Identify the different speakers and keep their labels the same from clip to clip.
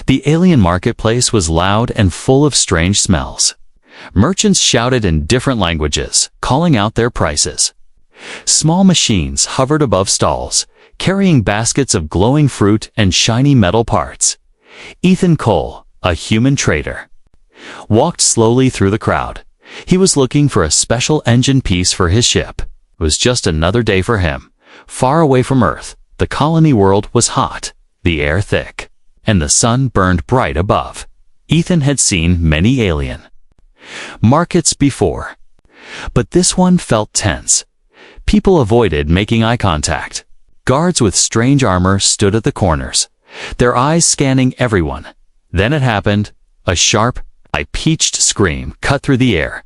Speaker 1: The alien marketplace was loud and full of strange smells. Merchants shouted in different languages, calling out their prices. Small machines hovered above stalls, carrying baskets of glowing fruit and shiny metal parts. Ethan Cole, a human trader, walked slowly through the crowd. He was looking for a special engine piece for his ship. It was just another day for him. Far away from Earth, the colony world was hot, the air thick, and the sun burned bright above. Ethan had seen many alien markets before, but this one felt tense. People avoided making eye contact. Guards with strange armor stood at the corners, their eyes scanning everyone. Then it happened. A sharp, high-pitched scream cut through the air.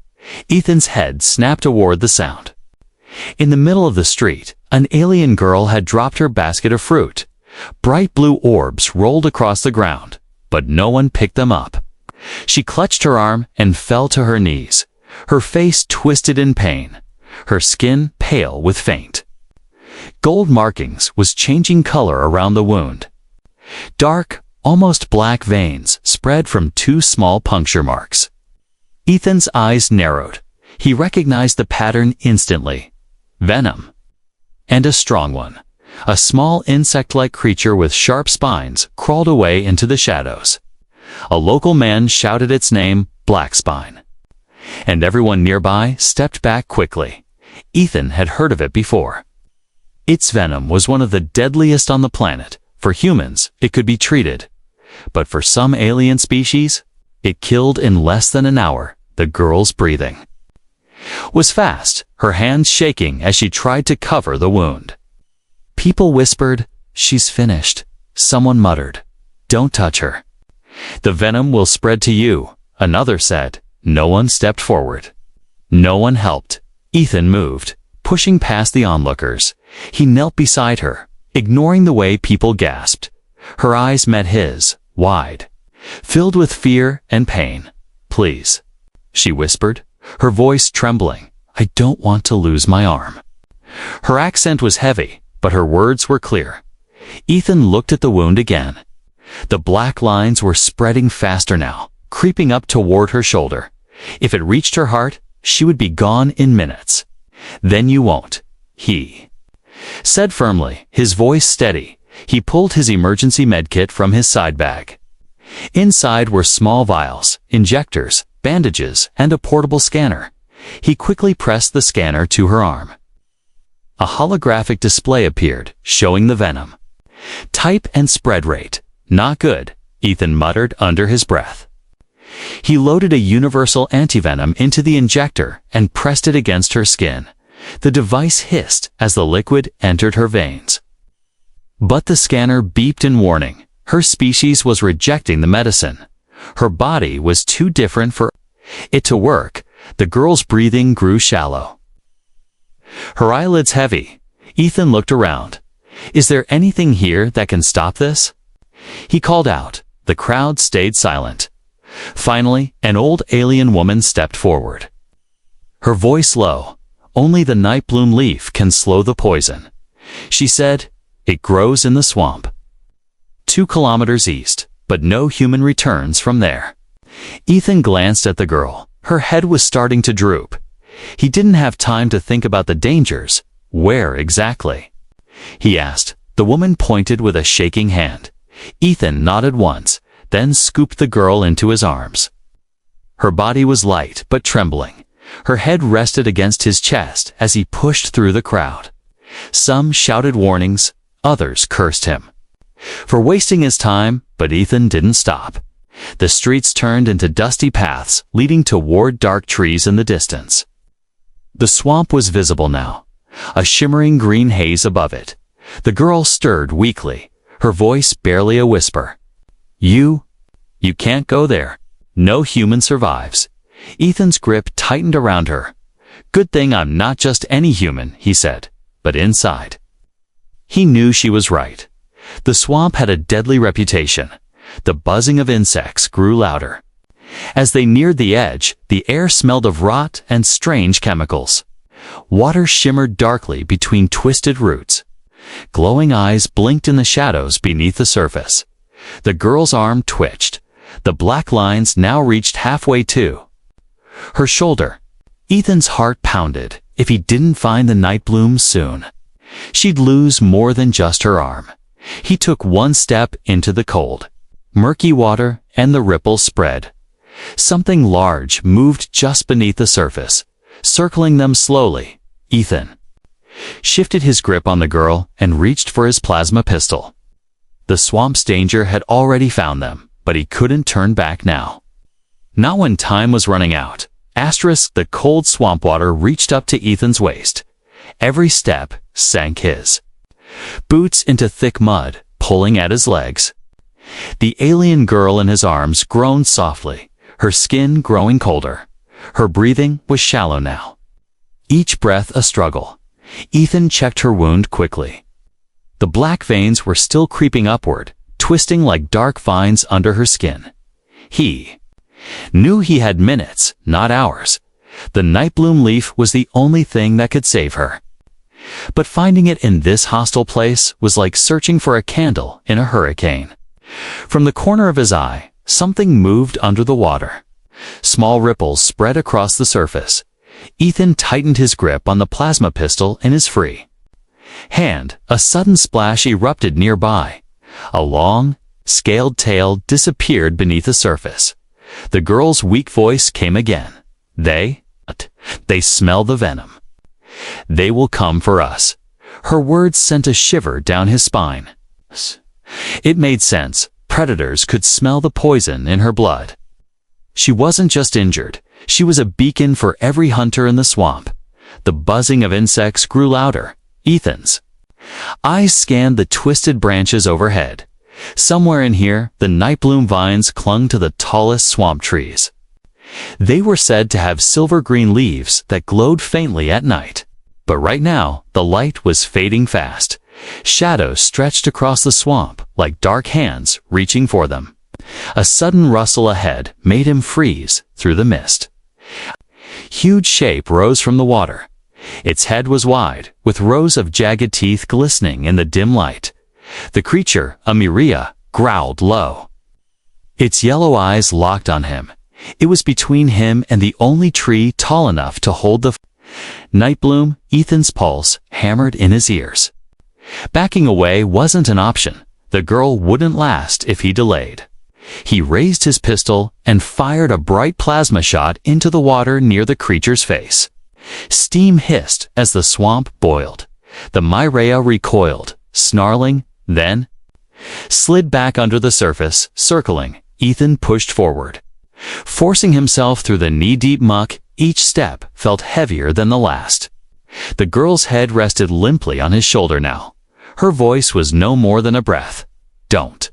Speaker 1: Ethan's head snapped toward the sound. In the middle of the street, an alien girl had dropped her basket of fruit. Bright blue orbs rolled across the ground, but no one picked them up. She clutched her arm and fell to her knees, her face twisted in pain, her skin pale with faint. Gold markings was changing color around the wound. Dark, almost black veins spread from 2 small puncture marks. Ethan's eyes narrowed. He recognized the pattern instantly. Venom. And a strong one. A small insect-like creature with sharp spines crawled away into the shadows. A local man shouted its name, Blackspine. And everyone nearby stepped back quickly. Ethan had heard of it before. Its venom was one of the deadliest on the planet. For humans, it could be treated. But for some alien species, it killed in less than an hour. The girl's breathing was fast, her hands shaking as she tried to cover the wound. People whispered, "She's finished." Someone muttered, "Don't touch her. The venom will spread to you," another said. No one stepped forward. No one helped. Ethan moved, pushing past the onlookers. He knelt beside her, ignoring the way people gasped. Her eyes met his, wide, filled with fear and pain. "Please," she whispered, her voice trembling. "I don't want to lose my arm." Her accent was heavy, but her words were clear. Ethan looked at the wound again. The black lines were spreading faster now, creeping up toward her shoulder. If it reached her heart, she would be gone in minutes. "Then you won't," he said firmly, his voice steady. He pulled his emergency medkit from his side bag. Inside were small vials, injectors, bandages, and a portable scanner. He quickly pressed the scanner to her arm. A holographic display appeared, showing the venom type and spread rate. "Not good," Ethan muttered under his breath. He loaded a universal antivenom into the injector and pressed it against her skin. The device hissed as the liquid entered her veins. But the scanner beeped in warning. Her species was rejecting the medicine. Her body was too different for it to work. The girl's breathing grew shallow, her eyelids heavy. Ethan looked around. "Is there anything here that can stop this?" He called out. The crowd stayed silent. Finally, an old alien woman stepped forward. Her voice low. "Only the night bloom leaf can slow the poison," she said. "It grows in the swamp 2 kilometers east, but no human returns from there." Ethan glanced at the girl. Her head was starting to droop. He didn't have time to think about the dangers. "Where exactly?" he asked. The woman pointed with a shaking hand. Ethan nodded once, then scooped the girl into his arms. Her body was light but trembling. Her head rested against his chest as he pushed through the crowd. Some shouted warnings, others cursed him for wasting his time, but Ethan didn't stop. The streets turned into dusty paths leading toward dark trees in the distance. The swamp was visible now, a shimmering green haze above it. The girl stirred weakly, her voice barely a whisper. You can't go there. No human survives." Ethan's grip tightened around her. "Good thing I'm not just any human," he said, but inside he knew she was right. The swamp had a deadly reputation. The buzzing of insects grew louder. As they neared the edge, the air smelled of rot and strange chemicals. Water shimmered darkly between twisted roots. Glowing eyes blinked in the shadows beneath the surface. The girl's arm twitched. The black lines now reached halfway to her shoulder. Ethan's heart pounded. If he didn't find the night bloom soon, she'd lose more than just her arm. He took one step into the cold, murky water, and the ripples spread. Something large moved just beneath the surface, circling them slowly. Ethan shifted his grip on the girl and reached for his plasma pistol. The swamp's danger had already found them, but he couldn't turn back now. Not when time was running out. The cold swamp water reached up to Ethan's waist. Every step sank his boots into thick mud, pulling at his legs. The alien girl in his arms groaned softly, her skin growing colder. Her breathing was shallow now, each breath a struggle. Ethan checked her wound quickly. The black veins were still creeping upward, twisting like dark vines under her skin. He knew he had minutes, not hours. The nightbloom leaf was the only thing that could save her. But finding it in this hostile place was like searching for a candle in a hurricane. From the corner of his eye, something moved under the water. Small ripples spread across the surface. Ethan tightened his grip on the plasma pistol in his free hand. A sudden splash erupted nearby. A long, scaled tail disappeared beneath the surface. The girl's weak voice came again. They smell the venom. They will come for us. Her words sent a shiver down his spine. It made sense. Predators could smell the poison in her blood. She wasn't just injured. She was a beacon for every hunter in the swamp. The buzzing of insects grew louder. Ethan's eyes scanned the twisted branches overhead. Somewhere in here, the nightbloom vines clung to the tallest swamp trees. They were said to have silver-green leaves that glowed faintly at night. But right now, the light was fading fast. Shadows stretched across the swamp like dark hands reaching for them. A sudden rustle ahead made him freeze through the mist. Huge shape rose from the water. Its head was wide, with rows of jagged teeth glistening in the dim light. The creature, a Miria, growled low. Its yellow eyes locked on him. It was between him and the only tree tall enough to hold the nightbloom. Ethan's pulse hammered in his ears. Backing away wasn't an option. The girl wouldn't last if he delayed. He raised his pistol and fired a bright plasma shot into the water near the creature's face. Steam hissed as the swamp boiled. The Myrea recoiled, snarling, then slid back under the surface, circling. Ethan pushed forward, forcing himself through the knee-deep muck. Each step felt heavier than the last. The girl's head rested limply on his shoulder now. Her voice was no more than a breath. "Don't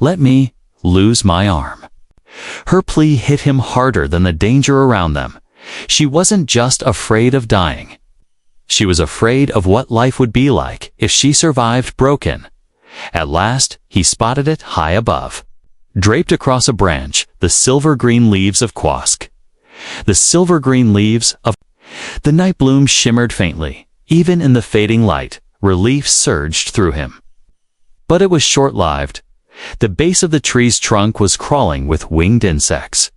Speaker 1: let me lose my arm." Her plea hit him harder than the danger around them. She wasn't just afraid of dying. She was afraid of what life would be like if she survived broken. At last, he spotted it high above. Draped across a branch, the silver-green leaves of Quosk. The silver-green leaves of the nightbloom shimmered faintly. Even in the fading light, relief surged through him. But it was short-lived. The base of the tree's trunk was crawling with winged insects.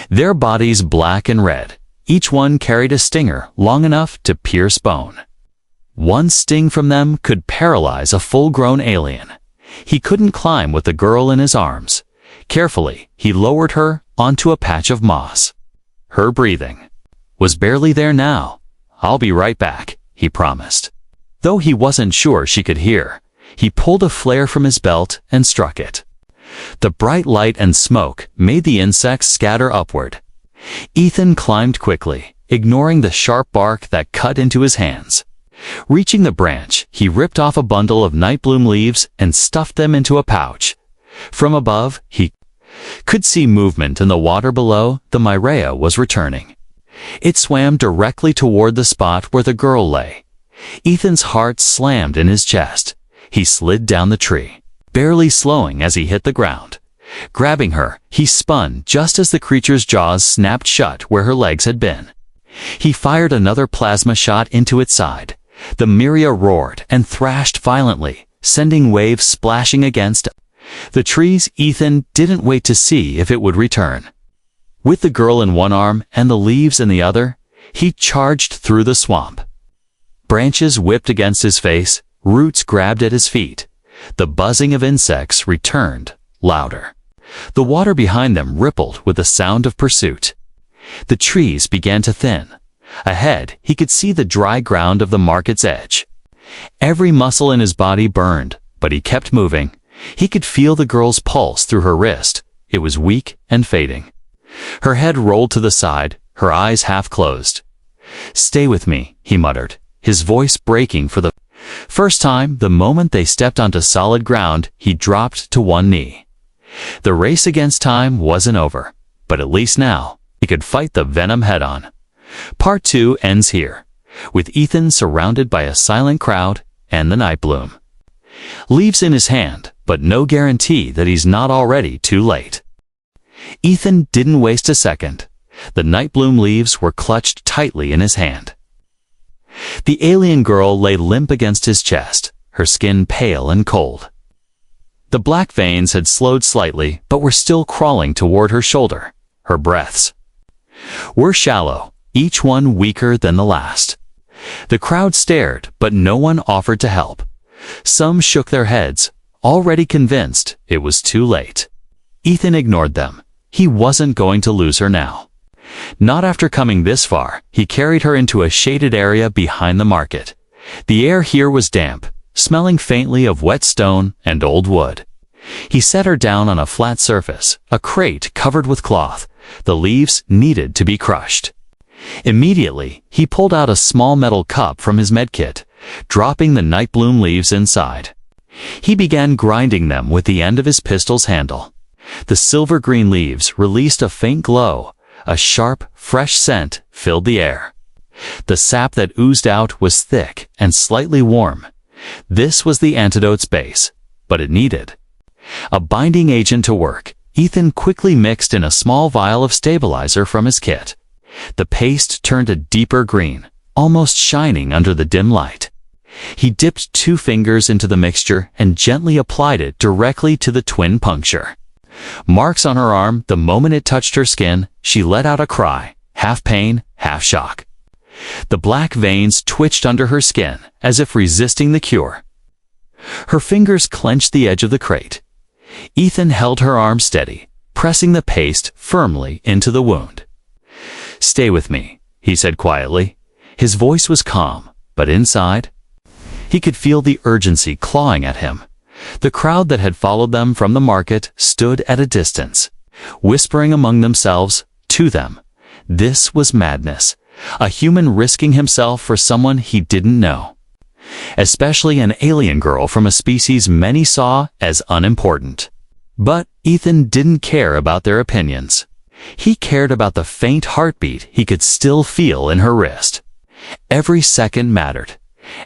Speaker 1: Their bodies black and red. Each one carried a stinger long enough to pierce bone. One sting from them could paralyze a full-grown alien. He couldn't climb with the girl in his arms. Carefully, he lowered her onto a patch of moss. Her breathing was barely there now. "I'll be right back," he promised. Though he wasn't sure she could hear, he pulled a flare from his belt and struck it. The bright light and smoke made the insects scatter upward. Ethan climbed quickly, ignoring the sharp bark that cut into his hands. Reaching the branch, he ripped off a bundle of nightbloom leaves and stuffed them into a pouch. From above, he could see movement in the water below. The Myrea was returning. It swam directly toward the spot where the girl lay. Ethan's heart slammed in his chest. He slid down the tree, barely slowing as he hit the ground. Grabbing her, he spun just as the creature's jaws snapped shut where her legs had been. He fired another plasma shot into its side. The Myrea roared and thrashed violently, sending waves splashing against The trees Ethan didn't wait to see if it would return. With the girl in one arm and the leaves in the other, he charged through the swamp. Branches whipped against his face, roots grabbed at his feet. The buzzing of insects returned, louder. The water behind them rippled with the sound of pursuit. The trees began to thin. Ahead, he could see the dry ground of the market's edge. Every muscle in his body burned, but he kept moving. He could feel the girl's pulse through her wrist. It was weak and fading. Her head rolled to the side, her eyes half closed. "Stay with me," he muttered, his voice breaking for the first time. The moment they stepped onto solid ground, he dropped to one knee. The race against time wasn't over, but at least now, he could fight the venom head-on. Part 2 ends here, with Ethan surrounded by a silent crowd and the night bloom. Leaves in his hand, but no guarantee that he's not already too late. Ethan didn't waste a second. The night bloom leaves were clutched tightly in his hand. The alien girl lay limp against his chest, her skin pale and cold. The black veins had slowed slightly, but were still crawling toward her shoulder. Her breaths were shallow, each one weaker than the last. The crowd stared, but no one offered to help. Some shook their heads, already convinced it was too late. Ethan ignored them. He wasn't going to lose her now. Not after coming this far. He carried her into a shaded area behind the market. The air here was damp, smelling faintly of wet stone and old wood. He set her down on a flat surface, a crate covered with cloth. The leaves needed to be crushed. Immediately, he pulled out a small metal cup from his medkit, dropping the night bloom leaves inside. He began grinding them with the end of his pistol's handle. The silver-green leaves released a faint glow. A sharp, fresh scent filled the air. The sap that oozed out was thick and slightly warm. This was the antidote's base, but it needed a binding agent to work. Ethan quickly mixed in a small vial of stabilizer from his kit. The paste turned a deeper green, almost shining under the dim light. He dipped 2 fingers into the mixture and gently applied it directly to the twin puncture marks on her arm. The moment it touched her skin, she let out a cry, half pain, half shock. The black veins twitched under her skin, as if resisting the cure. Her fingers clenched the edge of the crate. Ethan held her arm steady, pressing the paste firmly into the wound. "Stay with me," he said quietly. His voice was calm, but inside, he could feel the urgency clawing at him. The crowd that had followed them from the market stood at a distance, whispering among themselves. To them, this was madness, a human risking himself for someone he didn't know, especially an alien girl from a species many saw as unimportant. But Ethan didn't care about their opinions. He cared about the faint heartbeat he could still feel in her wrist. Every second mattered.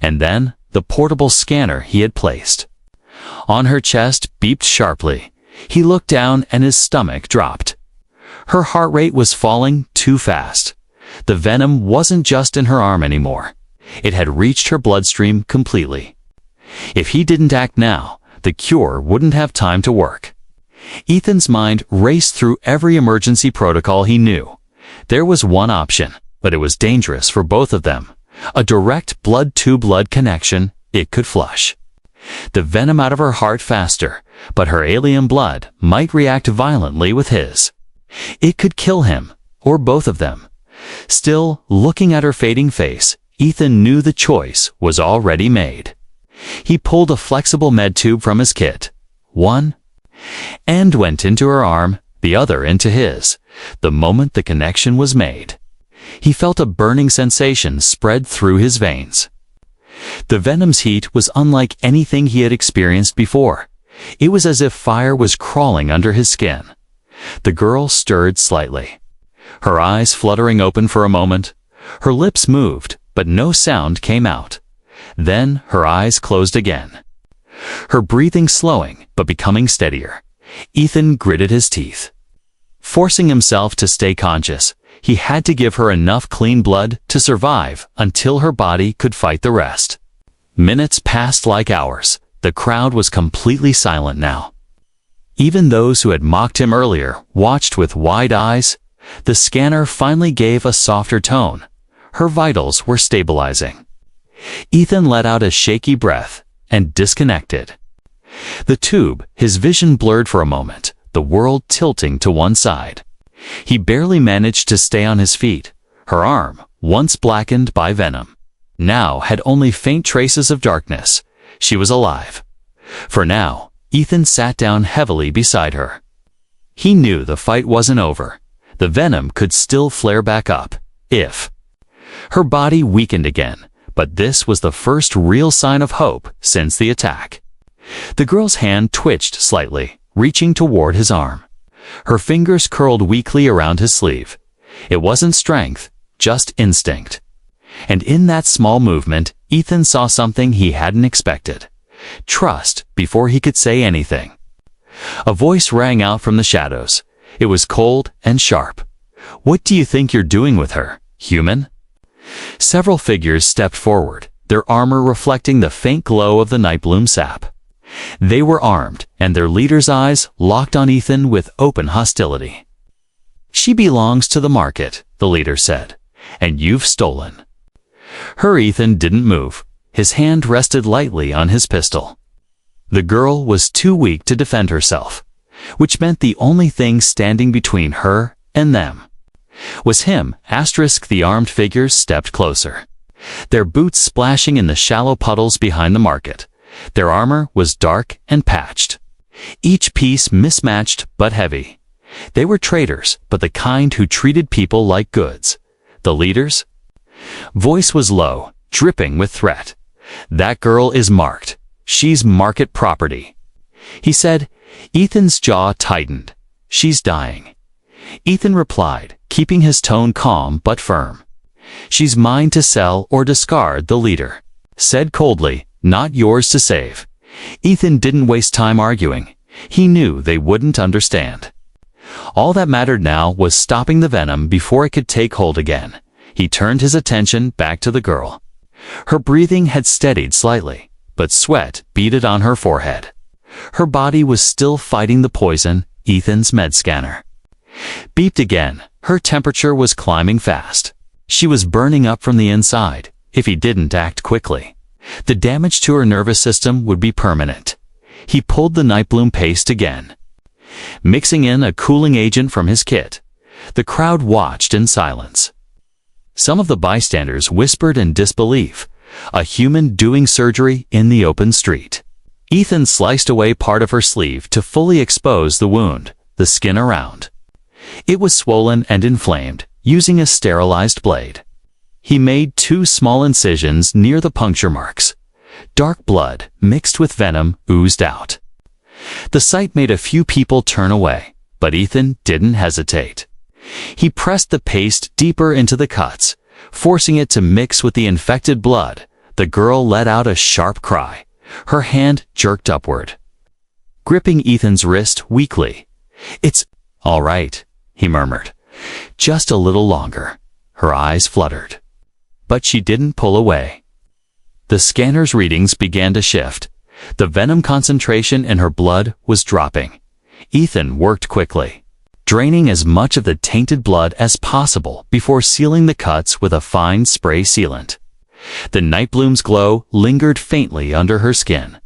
Speaker 1: And then the portable scanner he had placed on her chest beeped sharply. He looked down and his stomach dropped. Her heart rate was falling too fast. The venom wasn't just in her arm anymore. It had reached her bloodstream completely. If he didn't act now, the cure wouldn't have time to work. Ethan's mind raced through every emergency protocol he knew. There was one option, but it was dangerous for both of them. A direct blood-to-blood connection. It could flush the venom out of her heart faster, but her alien blood might react violently with his. It could kill him, or both of them. Still, looking at her fading face, Ethan knew the choice was already made. He pulled a flexible med tube from his kit. One end went into her arm, the other into his. The moment the connection was made, he felt a burning sensation spread through his veins. The venom's heat was unlike anything he had experienced before. It was as if fire was crawling under his skin. The girl stirred slightly, her eyes fluttering open for a moment. Her lips moved, but no sound came out. Then her eyes closed again, her breathing slowing but becoming steadier. Ethan gritted his teeth. Forcing himself to stay conscious, he had to give her enough clean blood to survive until her body could fight the rest. Minutes passed like hours. The crowd was completely silent now. Even those who had mocked him earlier watched with wide eyes. The scanner finally gave a softer tone. Her vitals were stabilizing. Ethan let out a shaky breath and disconnected. The tube, his vision blurred for a moment, the world tilting to one side. He barely managed to stay on his feet. Her arm, once blackened by venom, now had only faint traces of darkness. She was alive. For now, Ethan sat down heavily beside her. He knew the fight wasn't over. The venom could still flare back up, if. Her body weakened again, but this was the first real sign of hope since the attack. The girl's hand twitched slightly, reaching toward his arm. Her fingers curled weakly around his sleeve. It wasn't strength, just instinct. And in that small movement, Ethan saw something he hadn't expected. Trust before he could say anything. A voice rang out from the shadows. It was cold and sharp. "What do you think you're doing with her, human?" Several figures stepped forward, their armor reflecting the faint glow of the nightbloom sap. They were armed, and their leader's eyes locked on Ethan with open hostility. "She belongs to the market," the leader said, "and you've stolen." Her Ethan didn't move. His hand rested lightly on his pistol. The girl was too weak to defend herself, which meant the only thing standing between her and them was him. The armed figures stepped closer, their boots splashing in the shallow puddles behind the market. Their armor was dark and patched, each piece mismatched but heavy. They were traitors, but the kind who treated people like goods. The leader's voice was low, dripping with threat. "That girl is marked. She's market property," he said. Ethan's jaw tightened. "She's dying." Ethan replied, keeping his tone calm but firm. "She's mine to sell or discard," the leader said coldly, "not yours to save." Ethan didn't waste time arguing. He knew they wouldn't understand. All that mattered now was stopping the venom before it could take hold again. He turned his attention back to the girl. Her breathing had steadied slightly, but sweat beaded on her forehead. Her body was still fighting the poison. Ethan's med scanner beeped again. Her temperature was climbing fast. She was burning up from the inside. If he didn't act quickly, the damage to her nervous system would be permanent. He pulled the nightbloom paste again, mixing in a cooling agent from his kit. The crowd watched in silence. Some of the bystanders whispered in disbelief. A human doing surgery in the open street. Ethan sliced away part of her sleeve to fully expose the wound, the skin around. It was swollen and inflamed, using a sterilized blade. He made 2 small incisions near the puncture marks. Dark blood, mixed with venom, oozed out. The sight made a few people turn away, but Ethan didn't hesitate. He pressed the paste deeper into the cuts, forcing it to mix with the infected blood. The girl let out a sharp cry. Her hand jerked upward, gripping Ethan's wrist weakly. "It's all right," he murmured. "Just a little longer." Her eyes fluttered, but she didn't pull away. The scanner's readings began to shift. The venom concentration in her blood was dropping. Ethan worked quickly, draining as much of the tainted blood as possible before sealing the cuts with a fine spray sealant. The nightbloom's glow lingered faintly under her skin.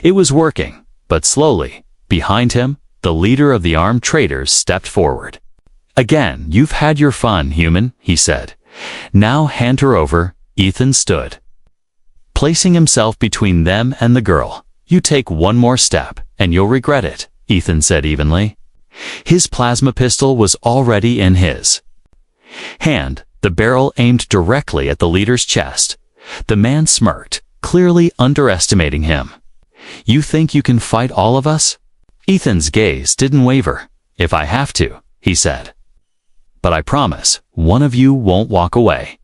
Speaker 1: It was working, but slowly. Behind him, the leader of the armed traitors stepped forward. "Again, you've had your fun, human," he said. "Now hand her over." Ethan stood, placing himself between them and the girl. "You take one more step, and you'll regret it," Ethan said evenly. His plasma pistol was already in his hand, the barrel aimed directly at the leader's chest. The man smirked, clearly underestimating him. "You think you can fight all of us?" Ethan's gaze didn't waver. "If I have to," he said. "But I promise, one of you won't walk away."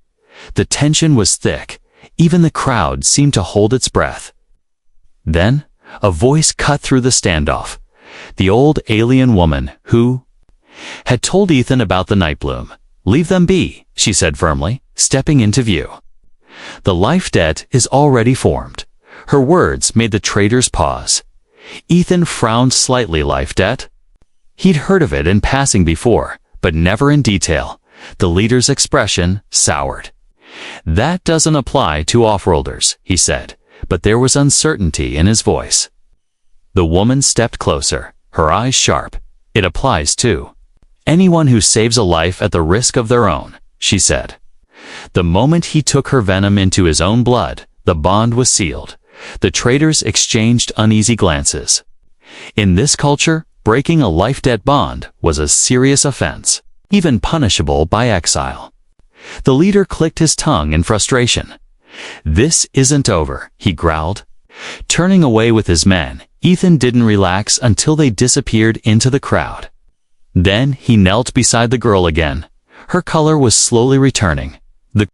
Speaker 1: The tension was thick. Even the crowd seemed to hold its breath. Then, a voice cut through the standoff. The old alien woman who had told Ethan about the nightbloom. "Leave them be," she said firmly, stepping into view. "The life debt is already formed." Her words made the traitors pause. Ethan frowned slightly. Life debt? He'd heard of it in passing before, but never in detail. The leader's expression soured. That doesn't apply to off-worlders, he said, but there was uncertainty in his voice. The woman stepped closer, her eyes sharp. It applies to anyone who saves a life at the risk of their own, she said. The moment he took her venom into his own blood, the bond was sealed. The traders exchanged uneasy glances. In this culture, breaking a life-debt bond was a serious offense, even punishable by exile. The leader clicked his tongue in frustration. "This isn't over," he growled. Turning away with his men, Ethan didn't relax until they disappeared into the crowd. Then he knelt beside the girl again. Her color was slowly returning. The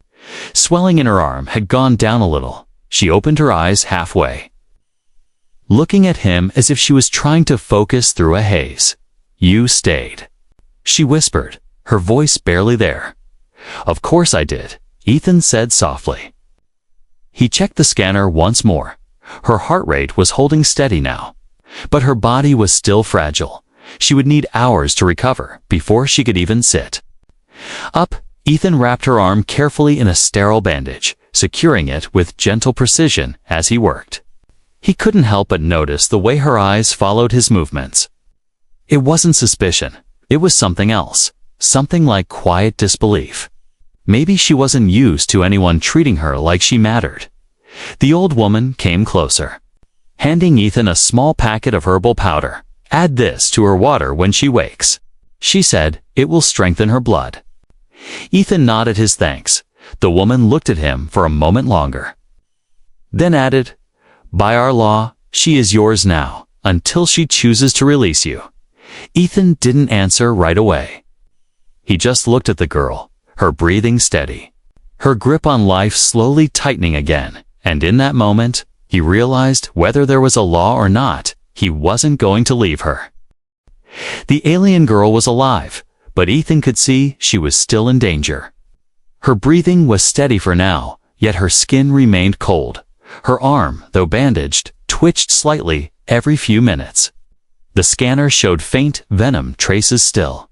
Speaker 1: swelling in her arm had gone down a little. She opened her eyes halfway, looking at him as if she was trying to focus through a haze. "You stayed," she whispered, her voice barely there. "Of course I did," Ethan said softly. He checked the scanner once more. Her heart rate was holding steady now, but her body was still fragile. She would need hours to recover before she could even sit up. Ethan wrapped her arm carefully in a sterile bandage, securing it with gentle precision as he worked. He couldn't help but notice the way her eyes followed his movements. It wasn't suspicion. It was something else, something like quiet disbelief. Maybe she wasn't used to anyone treating her like she mattered. The old woman came closer, handing Ethan a small packet of herbal powder. "Add this to her water when she wakes," she said. "It will strengthen her blood." Ethan nodded his thanks. The woman looked at him for a moment longer, then added, "By our law, she is yours now, until she chooses to release you." Ethan didn't answer right away. He just looked at the girl, her breathing steady, her grip on life slowly tightening again, and in that moment, he realized whether there was a law or not, he wasn't going to leave her. The alien girl was alive, but Ethan could see she was still in danger. Her breathing was steady for now, yet her skin remained cold. Her arm, though bandaged, twitched slightly every few minutes. The scanner showed faint venom traces still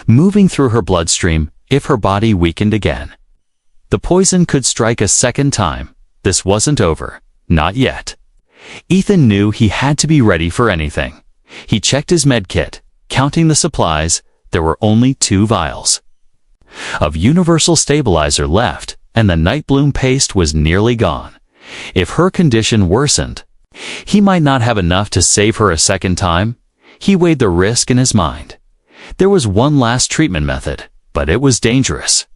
Speaker 1: moving through her bloodstream if her body weakened again. The poison could strike a second time. This wasn't over. Not yet. Ethan knew he had to be ready for anything. He checked his med kit, counting the supplies. There were only 2 vials of universal stabilizer left, and the night bloom paste was nearly gone. If her condition worsened, he might not have enough to save her a second time. He weighed the risk in his mind. There was one last treatment method, but it was dangerous.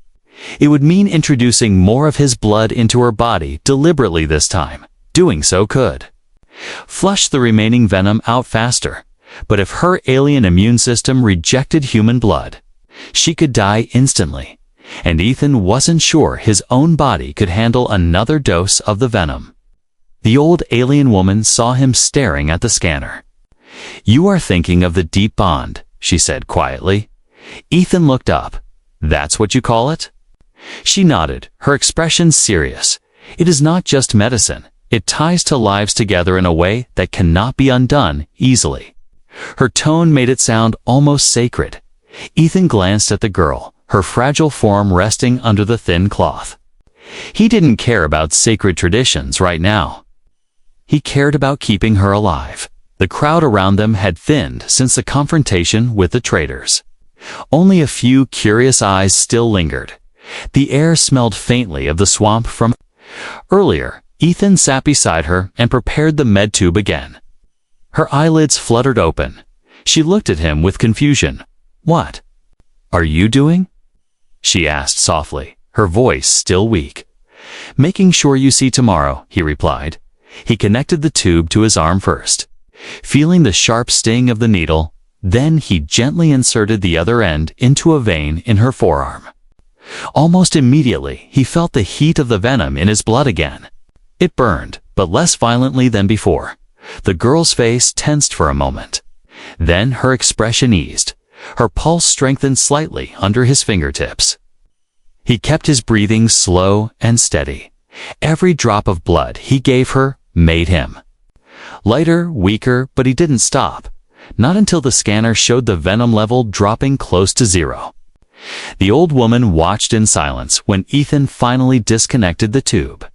Speaker 1: It would mean introducing more of his blood into her body deliberately this time. Doing so could flush the remaining venom out faster. But if her alien immune system rejected human blood, she could die instantly, and Ethan wasn't sure his own body could handle another dose of the venom. The old alien woman saw him staring at the scanner. "You are thinking of the deep bond," she said quietly. Ethan looked up. "That's what you call it?" She nodded, her expression serious. "It is not just medicine. It ties to lives together in a way that cannot be undone easily." Her tone made it sound almost sacred. Ethan glanced at the girl, her fragile form resting under the thin cloth. He didn't care about sacred traditions right now. He cared about keeping her alive. The crowd around them had thinned since the confrontation with the traders. Only a few curious eyes still lingered. The air smelled faintly of the swamp from earlier. Ethan sat beside her and prepared the med tube again. Her eyelids fluttered open. She looked at him with confusion. "What are you doing?" she asked softly, her voice still weak. "Making sure you see tomorrow," he replied. He connected the tube to his arm first, feeling the sharp sting of the needle. Then he gently inserted the other end into a vein in her forearm. Almost immediately, he felt the heat of the venom in his blood again. It burned, but less violently than before. The girl's face tensed for a moment. Then her expression eased. Her pulse strengthened slightly under his fingertips. He kept his breathing slow and steady. Every drop of blood he gave her made him Lighter, weaker, but he didn't stop. Not until the scanner showed the venom level dropping close to 0. The old woman watched in silence when Ethan finally disconnected the tube.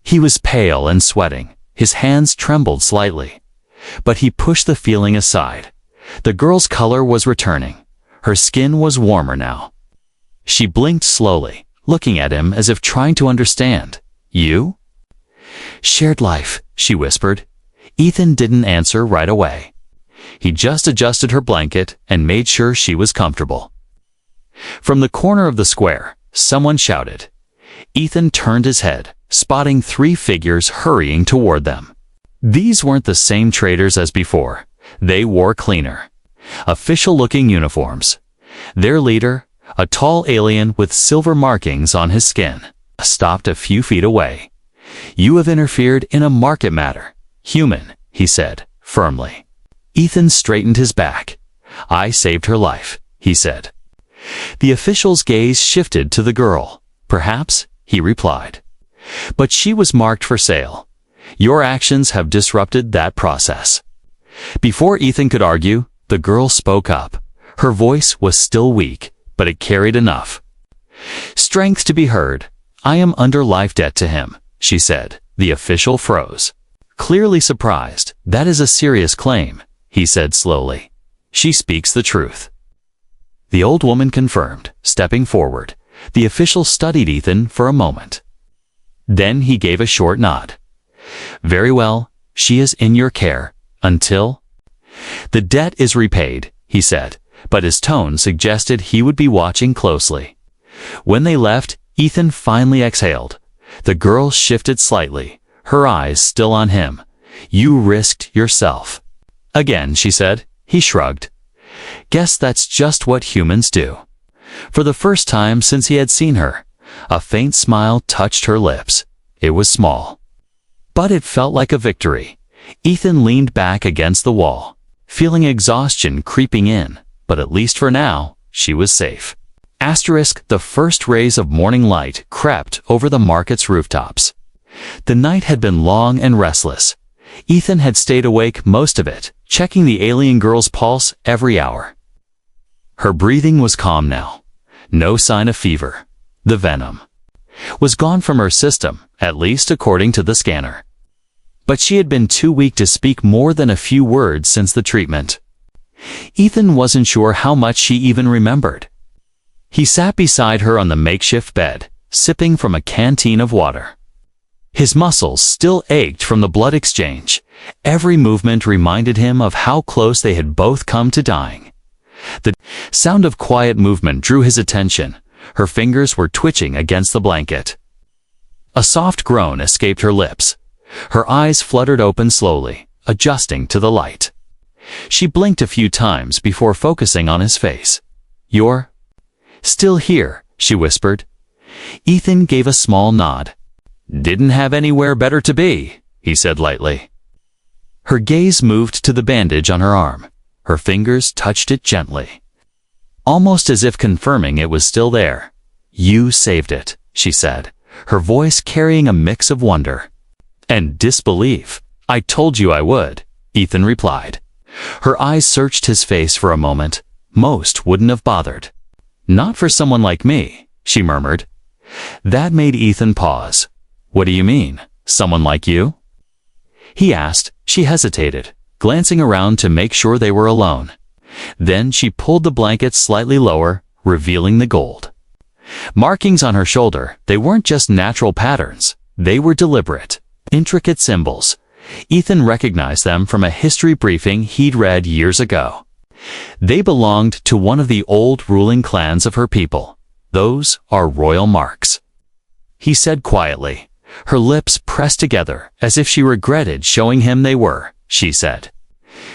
Speaker 1: He was pale and sweating. His hands trembled slightly. But he pushed the feeling aside. The girl's color was returning. Her skin was warmer now. She blinked slowly, looking at him as if trying to understand. You? Shared life, she whispered. Ethan didn't answer right away. He just adjusted her blanket and made sure she was comfortable. From the corner of the square, someone shouted. Ethan turned his head, spotting 3 figures hurrying toward them. These weren't the same traders as before. They wore cleaner, official-looking uniforms. Their leader, a tall alien with silver markings on his skin, stopped a few feet away. You have interfered in a market matter, human, he said, firmly. Ethan straightened his back. I saved her life, he said. The official's gaze shifted to the girl. Perhaps, he replied. But she was marked for sale. Your actions have disrupted that process. Before Ethan could argue, the girl spoke up. Her voice was still weak, but it carried enough. Strength to be heard. I am under life debt to him, she said. The official froze. Clearly surprised. That is a serious claim, he said slowly. She speaks the truth. The old woman confirmed, stepping forward. The official studied Ethan for a moment. Then he gave a short nod. Very well, she is in your care, until... The debt is repaid, he said, but his tone suggested he would be watching closely. When they left, Ethan finally exhaled. The girl shifted slightly, her eyes still on him. You risked yourself. Again, she said. He shrugged. Guess that's just what humans do. For the first time since he had seen her, a faint smile touched her lips. It was small, but it felt like a victory. Ethan leaned back against the wall, feeling exhaustion creeping in, but at least for now, she was safe. The first rays of morning light crept over the market's rooftops. The night had been long and restless. Ethan had stayed awake most of it, checking the alien girl's pulse every hour. Her breathing was calm now. No sign of fever. The venom was gone from her system, at least according to the scanner. But she had been too weak to speak more than a few words since the treatment. Ethan wasn't sure how much she even remembered. He sat beside her on the makeshift bed, sipping from a canteen of water. His muscles still ached from the blood exchange. Every movement reminded him of how close they had both come to dying. The sound of quiet movement drew his attention. Her fingers were twitching against the blanket. A soft groan escaped her lips. Her eyes fluttered open slowly, adjusting to the light. She blinked a few times before focusing on his face. You're still here, she whispered. Ethan gave a small nod. Didn't have anywhere better to be, he said lightly. Her gaze moved to the bandage on her arm. Her fingers touched it gently, almost as if confirming it was still there. You saved it, she said, her voice carrying a mix of wonder and disbelief. I told you I would, Ethan replied. Her eyes searched his face for a moment. Most wouldn't have bothered. Not for someone like me, she murmured. That made Ethan pause. What do you mean, someone like you? He asked. She hesitated, glancing around to make sure they were alone. Then she pulled the blanket slightly lower, revealing the gold markings on her shoulder. They weren't just natural patterns. They were deliberate, intricate symbols. Ethan recognized them from a history briefing he'd read years ago. They belonged to one of the old ruling clans of her people. Those are royal marks, he said quietly. Her lips pressed together as if she regretted showing him they were, she said.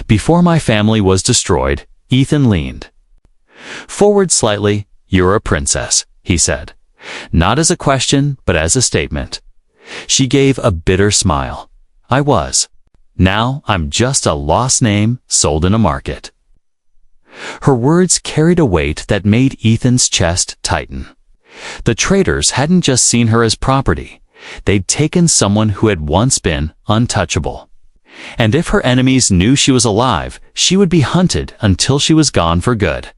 Speaker 1: Before my family was destroyed, Ethan leaned forward slightly. You're a princess, he said. Not as a question, but as a statement. She gave a bitter smile. I was. Now I'm just a lost name sold in a market. Her words carried a weight that made Ethan's chest tighten. The traders hadn't just seen her as property. They'd taken someone who had once been untouchable. And if her enemies knew she was alive, she would be hunted until she was gone for good.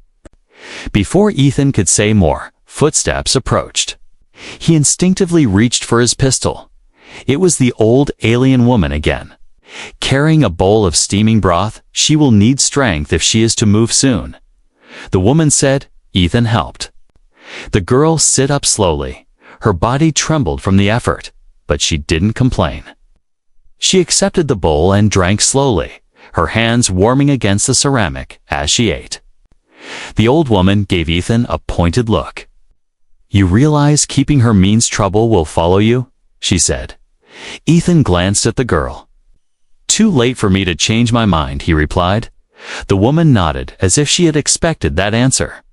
Speaker 1: Before Ethan could say more, footsteps approached. He instinctively reached for his pistol. It was the old alien woman again. Carrying a bowl of steaming broth, she will need strength if she is to move soon. The woman said. Ethan helped. The girl sit up slowly. Her body trembled from the effort, but she didn't complain. She accepted the bowl and drank slowly, her hands warming against the ceramic as she ate. The old woman gave Ethan a pointed look. "You realize keeping her means trouble will follow you?" she said. Ethan glanced at the girl. "Too late for me to change my mind," he replied. The woman nodded as if she had expected that answer.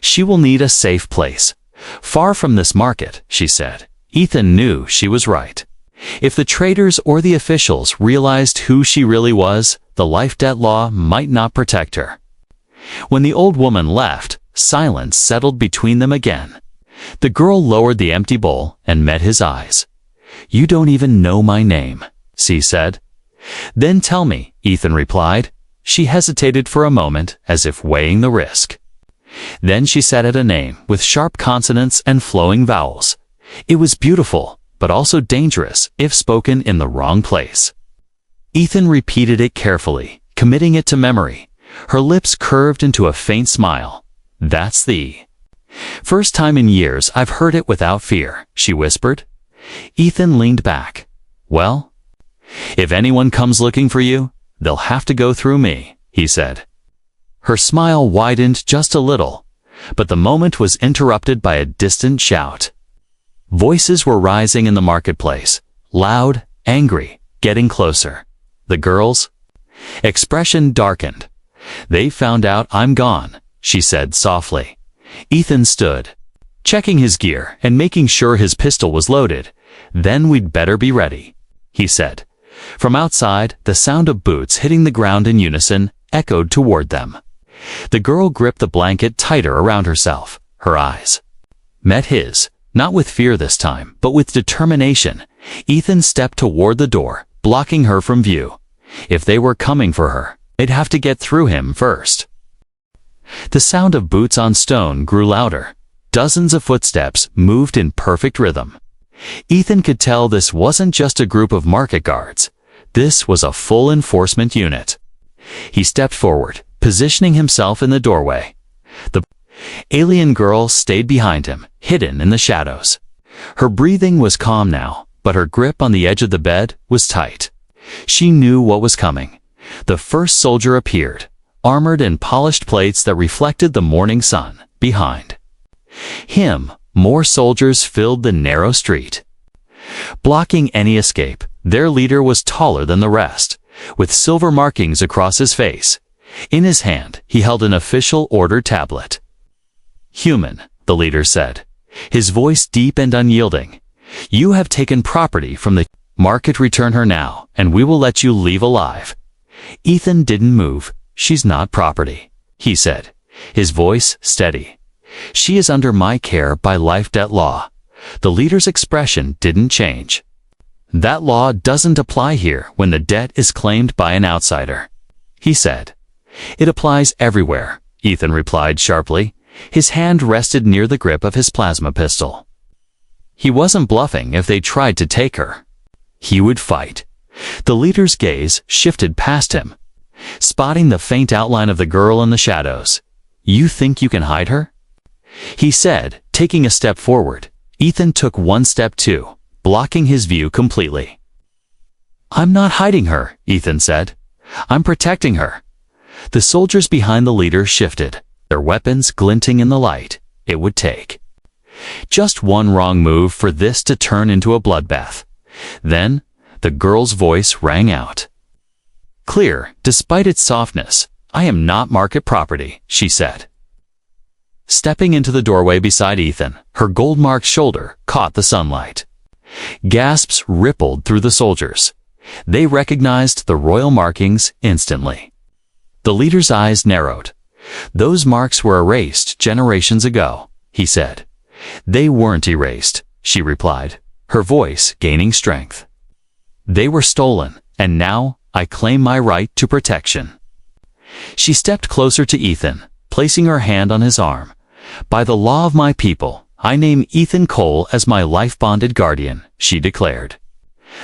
Speaker 1: "She will need a safe place. Far from this market," she said. Ethan knew she was right. If the traders or the officials realized who she really was, the life debt law might not protect her. When the old woman left, silence settled between them again. The girl lowered the empty bowl and met his eyes. "You don't even know my name," she said. "Then tell me," Ethan replied. She hesitated for a moment, as if weighing the risk. Then she said it a name, with sharp consonants and flowing vowels. It was beautiful, but also dangerous if spoken in the wrong place. Ethan repeated it carefully, committing it to memory. Her lips curved into a faint smile. "That's the first time in years I've heard it without fear," she whispered. Ethan leaned back. "Well, if anyone comes looking for you, they'll have to go through me," he said. Her smile widened just a little, but the moment was interrupted by a distant shout. Voices were rising in the marketplace, loud, angry, getting closer. The girl's expression darkened. "They found out I'm gone," she said softly. Ethan stood, checking his gear and making sure his pistol was loaded. "Then we'd better be ready," he said. From outside, the sound of boots hitting the ground in unison echoed toward them. The girl gripped the blanket tighter around herself. Her eyes met his, not with fear this time, but with determination. Ethan stepped toward the door, blocking her from view. If they were coming for her, they'd have to get through him first. The sound of boots on stone grew louder. Dozens of footsteps moved in perfect rhythm. Ethan could tell this wasn't just a group of market guards. This was a full enforcement unit. He stepped forward, positioning himself in the doorway. The alien girl stayed behind him, hidden in the shadows. Her breathing was calm now, but her grip on the edge of the bed was tight. She knew what was coming. The first soldier appeared, armored in polished plates that reflected the morning sun. Behind him, more soldiers filled the narrow street. Blocking any escape, their leader was taller than the rest, with silver markings across his face. In his hand, he held an official order tablet. "Human," the leader said, his voice deep and unyielding. "You have taken property from the market. Return her now, and we will let you leave alive." Ethan didn't move. "She's not property," he said, his voice steady. "She is under my care by life debt law." The leader's expression didn't change. "That law doesn't apply here when the debt is claimed by an outsider," he said. "It applies everywhere," Ethan replied sharply. His hand rested near the grip of his plasma pistol. He wasn't bluffing if they tried to take her. He would fight. The leader's gaze shifted past him, spotting the faint outline of the girl in the shadows. "You think you can hide her?" he said, taking a step forward. Ethan took one step too, blocking his view completely. "I'm not hiding her," Ethan said. "I'm protecting her." The soldiers behind the leader shifted, their weapons glinting in the light. It would take just one wrong move for this to turn into a bloodbath. Then, the girl's voice rang out. Clear, despite its softness. "I am not market property," she said. Stepping into the doorway beside Ethan, her gold-marked shoulder caught the sunlight. Gasps rippled through the soldiers. They recognized the royal markings instantly. The leader's eyes narrowed. "Those marks were erased generations ago," he said. "They weren't erased," she replied, her voice gaining strength. "They were stolen, and now I claim my right to protection." She stepped closer to Ethan, placing her hand on his arm. "By the law of my people, I name Ethan Cole as my life-bonded guardian," she declared.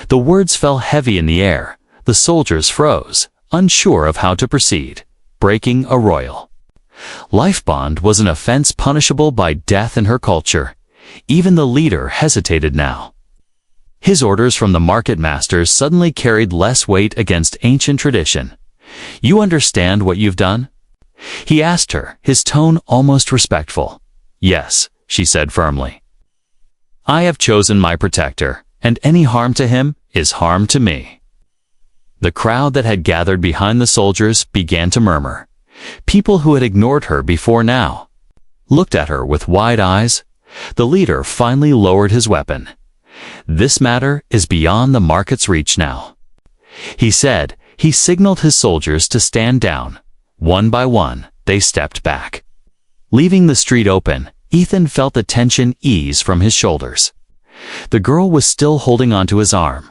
Speaker 1: The words fell heavy in the air. The soldiers froze, unsure of how to proceed. Breaking a royal life bond was an offense punishable by death in her culture. Even the leader hesitated now. His orders from the market masters suddenly carried less weight against ancient tradition. "You understand what you've done?" he asked her, his tone almost respectful. "Yes," she said firmly. "I have chosen my protector, and any harm to him is harm to me." The crowd that had gathered behind the soldiers began to murmur. People who had ignored her before now looked at her with wide eyes. The leader finally lowered his weapon. "This matter is beyond the market's reach now," he said. He signaled his soldiers to stand down. One by one, they stepped back. Leaving the street open, Ethan felt the tension ease from his shoulders. The girl was still holding onto his arm.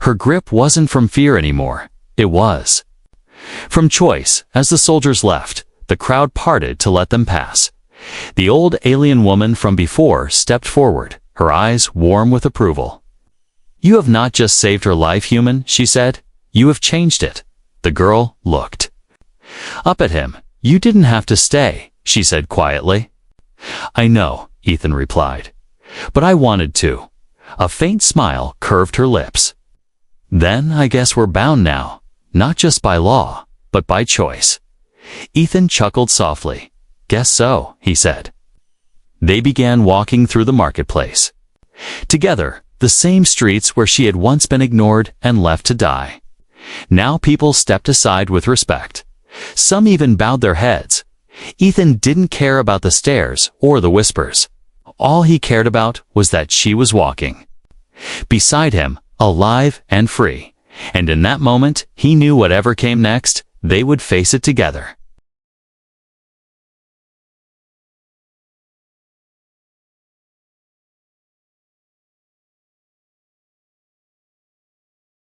Speaker 1: Her grip wasn't from fear anymore. It was from choice. As the soldiers left, the crowd parted to let them pass. The old alien woman from before stepped forward, her eyes warm with approval. "You have not just saved her life, human," she said. "You have changed it." The girl looked up at him. "You didn't have to stay," she said quietly. "I know," Ethan replied. "But I wanted to." A faint smile curved her lips. "Then I guess we're bound now, not just by law, but by choice." Ethan chuckled softly. "Guess so," he said. They began walking through the marketplace. Together, the same streets where she had once been ignored and left to die. Now people stepped aside with respect. Some even bowed their heads. Ethan didn't care about the stares or the whispers. All he cared about was that she was walking beside him, alive and free. And in that moment, he knew whatever came next, they would face it together.